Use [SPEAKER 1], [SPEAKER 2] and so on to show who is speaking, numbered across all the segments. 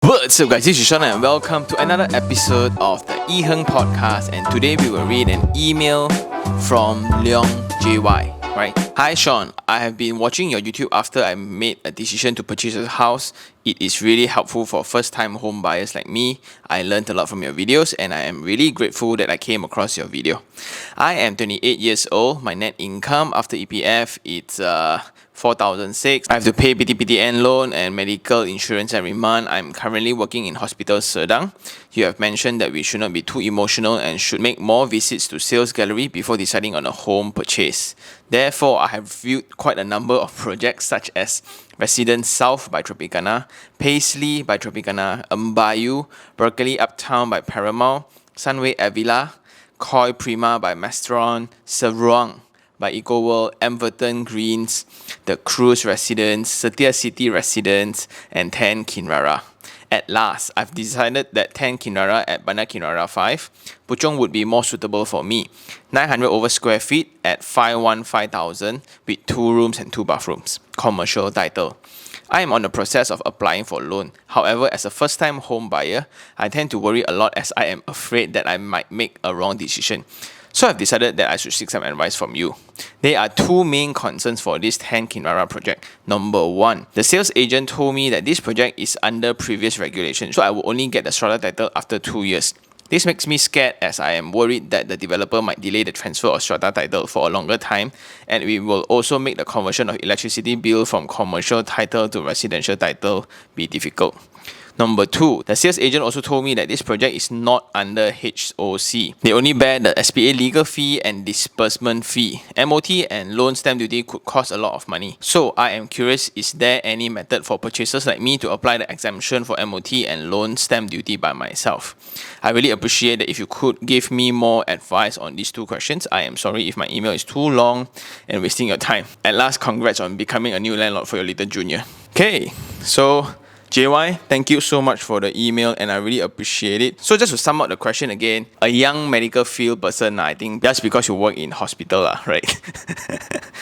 [SPEAKER 1] What's up guys, this is Sean and welcome to another episode of the iherng podcast, and today we will read an email from Leong JY. Right. Hi Sean, I have been watching your YouTube after I made a decision to purchase a house. It is really helpful for first-time home buyers like me. I learned a lot from your videos and I am really grateful that I came across your video. I am 28 years old. My net income after EPF it's 4,006. I have to pay PTPTN loan and medical insurance every month. I'm currently working in Hospital Serdang. You have mentioned that we should not be too emotional and should make more visits to sales gallery before deciding on a home purchase. Therefore, I have viewed quite a number of projects such as Residence South by Tropicana, Paisley by Tropicana, Mbayu, Berkeley Uptown by Paramount, Sunway Avila, Koi Prima by Mastron, Seruang by EcoWorld, Emberton Greens, The Cruise Residence, Setia City Residence, and 10 Kinrara. At last, I've decided that 10 Kinrara at Bandar Kinrara 5, Puchong would be more suitable for me. 900 over square feet at 515,000 with 2 rooms and 2 bathrooms. Commercial title. I am on the process of applying for loan. However, as a first-time home buyer, I tend to worry a lot as I am afraid that I might make a wrong decision. So I've decided that I should seek some advice from you. There are 2 main concerns for this 10 Kinrara project. Number 1, the sales agent told me that this project is under previous regulation, so I will only get the Strata title after 2 years. This makes me scared as I am worried that the developer might delay the transfer of Strata title for a longer time, and it will also make the conversion of electricity bill from commercial title to residential title be difficult. Number 2, the sales agent also told me that this project is not under HOC. They only bear the SPA legal fee and disbursement fee. MOT and loan stamp duty could cost a lot of money. So I am curious, is there any method for purchasers like me to apply the exemption for MOT and loan stamp duty by myself? I really appreciate that if you could give me more advice on these 2 questions. I am sorry if my email is too long and wasting your time. At last, congrats on becoming a new landlord for your little junior. Okay, so JY, thank you so much for the email and I really appreciate it. So just to sum up the question again, a young medical field person, I think just because you work in hospital, right?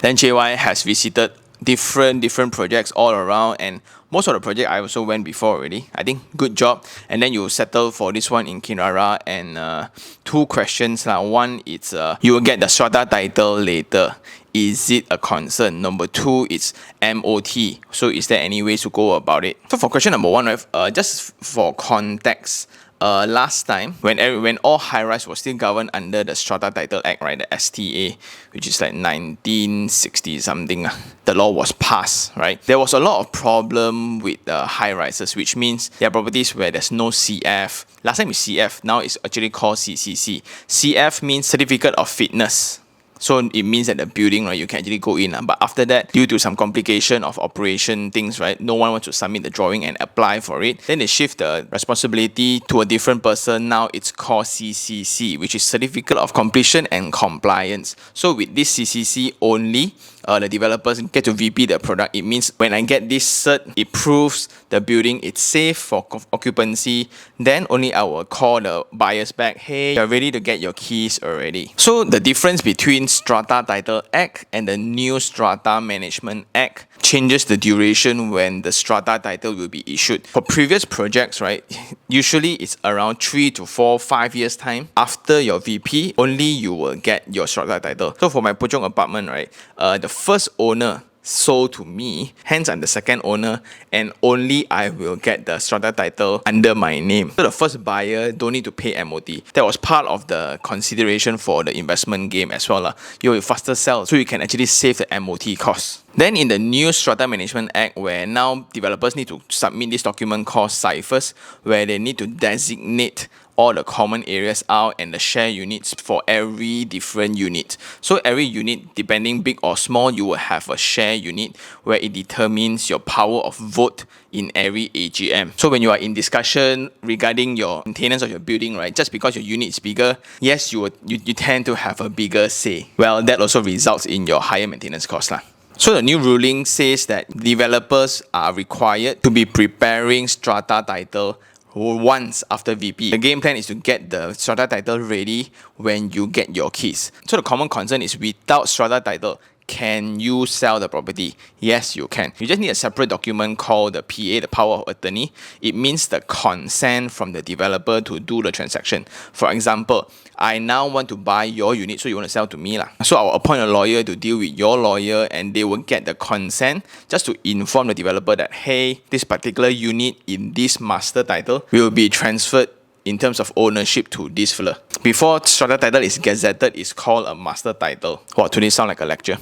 [SPEAKER 1] Then JY has visited different projects all around, and most of the project I also went before already. I think good job. And then you settle for this one in Kinrara, and 2 questions. One, it's you will get the Strata title later. Is it a concern? Number 2, it's MOT. So is there any ways to go about it? So for question number 1, right, just for context, last time when all high-rise was still governed under the Strata Title Act, right, the STA, which is like 1960 something, the law was passed, right? There was a lot of problem with high-rises, which means there are properties where there's no CF. Last time it's CF, now it's actually called CCC. CF means Certificate of Fitness. So it means that the building, right, you can actually go in. But after that, due to some complication of operation things, right, no one wants to submit the drawing and apply for it. Then they shift the responsibility to a different person. Now it's called CCC, which is Certificate of Completion and Compliance. So with this CCC only, the developers get to VP the product. It means when I get this cert, it proves the building is safe for occupancy. Then only I will call the buyers back. Hey, you're ready to get your keys already. So the difference between Strata Title Act and the new Strata Management Act changes the duration when the Strata title will be issued. For previous projects, right, usually it's around 3 to 4, 5 years time. After your VP, only you will get your Strata title. So for my Puchong apartment, right, the first owner sold to me, hence I'm the second owner, and only I will get the Strata title under my name. So the first buyer don't need to pay MOT. That was part of the consideration for the investment game as well. You will faster sell, so you can actually save the MOT costs. Then in the new Strata Management Act, where now developers need to submit this document called ciphers, where they need to designate all the common areas out and the share units for every different unit. So every unit, depending big or small, you will have a share unit where it determines your power of vote in every AGM. So when you are in discussion regarding your maintenance of your building, right, just because your unit is bigger, yes, you tend to have a bigger say. Well, that also results in your higher maintenance cost. So the new ruling says that developers are required to be preparing Strata title once after VP. The game plan is to get the Strata title ready when you get your keys. So the common concern is without Strata title, can you sell the property? Yes, you can. You just need a separate document called the PA, the power of attorney. It means the consent from the developer to do the transaction. For example, I now want to buy your unit, so you want to sell to me lah. So I'll appoint a lawyer to deal with your lawyer, and they will get the consent just to inform the developer that, hey, this particular unit in this master title will be transferred in terms of ownership to this fella. Before strata title is gazetted, it's called a master title. Wow, today sound like a lecture.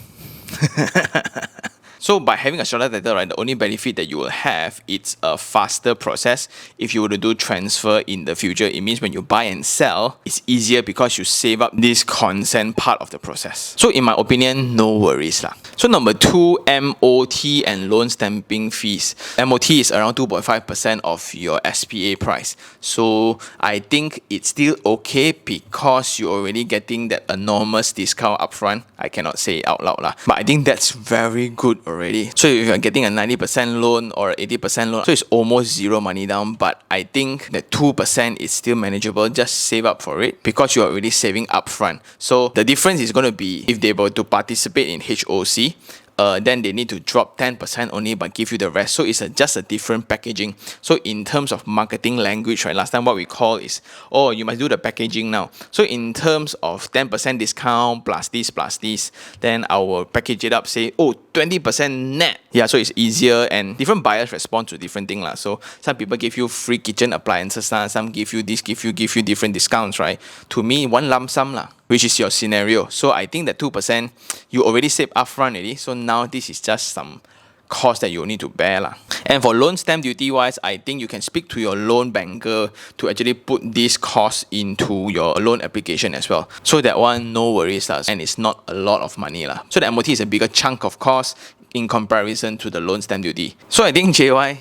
[SPEAKER 1] So by having a strata title, right, the only benefit that you will have, it's a faster process. If you were to do transfer in the future, it means when you buy and sell, it's easier because you save up this consent part of the process. So in my opinion, no worries lah. So number 2, MOT and loan stamping fees. MOT is around 2.5% of your SPA price. So I think it's still okay because you're already getting that enormous discount upfront. I cannot say it out loud lah, but I think that's very good already. So if you're getting a 90% loan or 80% loan, so it's almost zero money down, but I think that 2% is still manageable. Just save up for it because you're already saving upfront. So the difference is going to be if they were to participate in HOC, then they need to drop 10% only but give you the rest. So it's just a different packaging. So in terms of marketing language, right, last time what we call is, oh, you must do the packaging now. So in terms of 10% discount plus this, then I will package it up, say, oh, 20% net. Yeah, so it's easier, and different buyers respond to different things lah. So some people give you free kitchen appliances lah, some give you this, give you different discounts, right? To me, one lump sum lah, which is your scenario. So I think that 2% you already saved upfront already. So now this is just some cost that you need to bear lah. And for loan stamp duty wise, I think you can speak to your loan banker to actually put this cost into your loan application as well. So that one, no worries lah, and it's not a lot of money lah. So the MOT is a bigger chunk of cost in comparison to the loan stamp duty. So I think JY,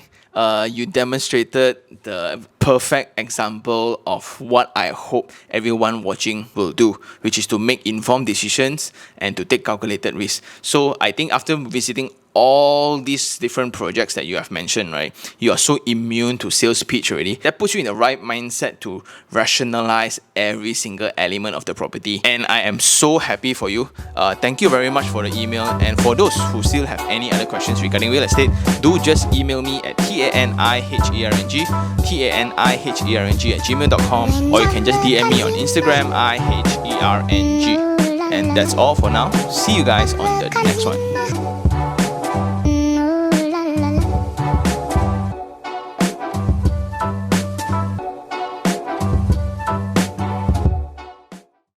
[SPEAKER 1] you demonstrated the perfect example of what I hope everyone watching will do, which is to make informed decisions and to take calculated risks. So I think after visiting all these different projects that you have mentioned, right, you are so immune to sales pitch already. That puts you in the right mindset to rationalize every single element of the property. And I am so happy for you. Thank you very much for the email. And for those who still have any other questions regarding real estate, do just email me at taniherng@gmail.com, or you can just DM me on Instagram, iherng. And that's all for now. See you guys on the next one.